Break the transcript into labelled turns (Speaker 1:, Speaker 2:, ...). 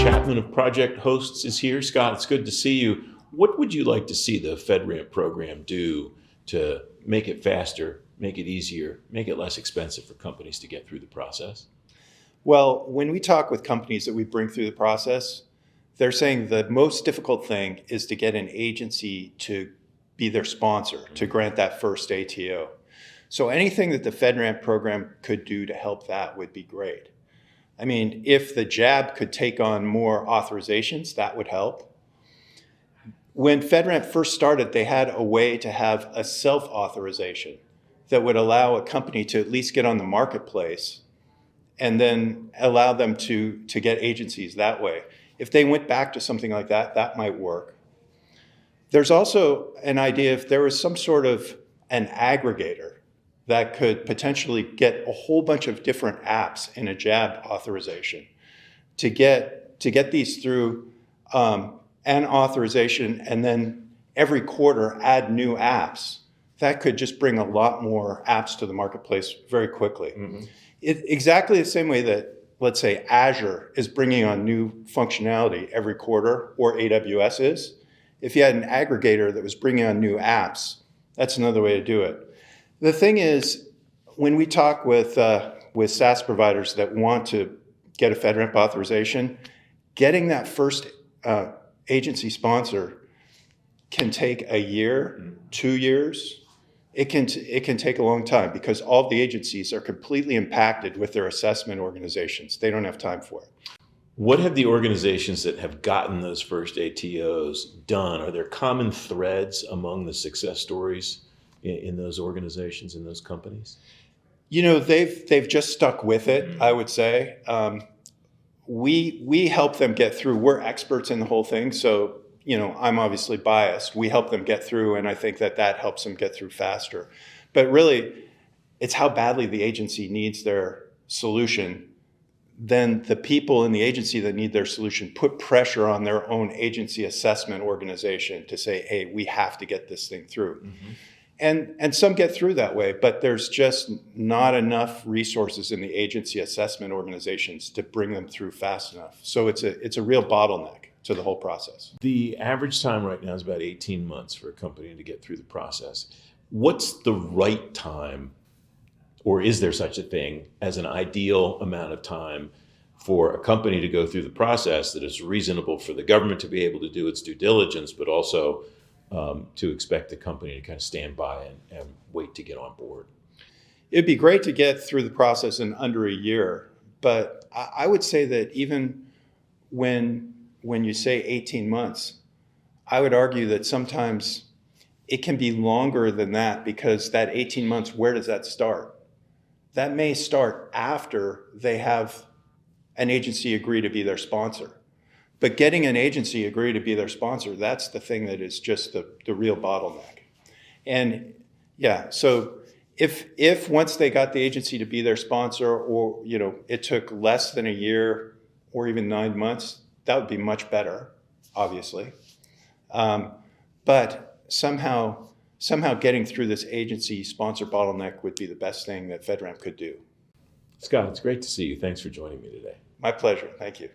Speaker 1: Chapman of Project Hosts is here. Scott, it's good to see you. What would you like to see the FedRAMP program do to make it faster, make it easier, make it less expensive for companies to get through the process?
Speaker 2: Well, when we talk with companies that we bring through the process, they're saying the most difficult thing is to get an agency to be their sponsor, to grant that first ATO. So anything that the FedRAMP program could do to help that would be great. I mean, if the JAB could take on more authorizations, that would help. When FedRAMP first started, they had a way to have a self-authorization that would allow a company to at least get on the marketplace and then allow them to get agencies that way. If they went back to something like that, that might work. There's also an idea if there was some sort of an aggregator that could potentially get a whole bunch of different apps in a JAB authorization to get these through an authorization and then every quarter add new apps. That could just bring a lot more apps to the marketplace very quickly. Mm-hmm. Exactly the same way that, let's say, Azure is bringing on new functionality every quarter, or AWS is. If you had an aggregator that was bringing on new apps, that's another way to do it. The thing is, when we talk with SaaS providers that want to get a FedRAMP authorization, getting that first agency sponsor can take a year, 2 years. It can take a long time because all of the agencies are completely impacted with their assessment organizations. They don't have time for it.
Speaker 1: What have the organizations that have gotten those first ATOs done? Are there common threads among the success stories in those organizations, in those companies?
Speaker 2: You know, they've just stuck with it, I would say. We help them get through. We're experts in the whole thing, so you know, I'm obviously biased. We help them get through, and I think that helps them get through faster. But really, it's how badly the agency needs their solution. Then the people in the agency that need their solution put pressure on their own agency assessment organization to say, hey, we have to get this thing through. Mm-hmm. And some get through that way, but there's just not enough resources in the agency assessment organizations to bring them through fast enough. So it's a real bottleneck to the whole process.
Speaker 1: The average time right now is about 18 months for a company to get through the process. What's the right time, or is there such a thing as an ideal amount of time for a company to go through the process that is reasonable for the government to be able to do its due diligence, but also to expect the company to kind of stand by and wait to get on board?
Speaker 2: It'd be great to get through the process in under a year, but I would say that even when you say 18 months, I would argue that sometimes it can be longer than that, because that 18 months, where does that start? That may start after they have an agency agree to be their sponsor. But getting an agency agree to be their sponsor, that's the thing that is just the real bottleneck. And yeah, so if once they got the agency to be their sponsor, or you know, it took less than a year or even 9 months, that would be much better, obviously. But somehow getting through this agency sponsor bottleneck would be the best thing that FedRAMP could do.
Speaker 1: Scott, it's great to see you. Thanks for joining me today.
Speaker 2: My pleasure. Thank you.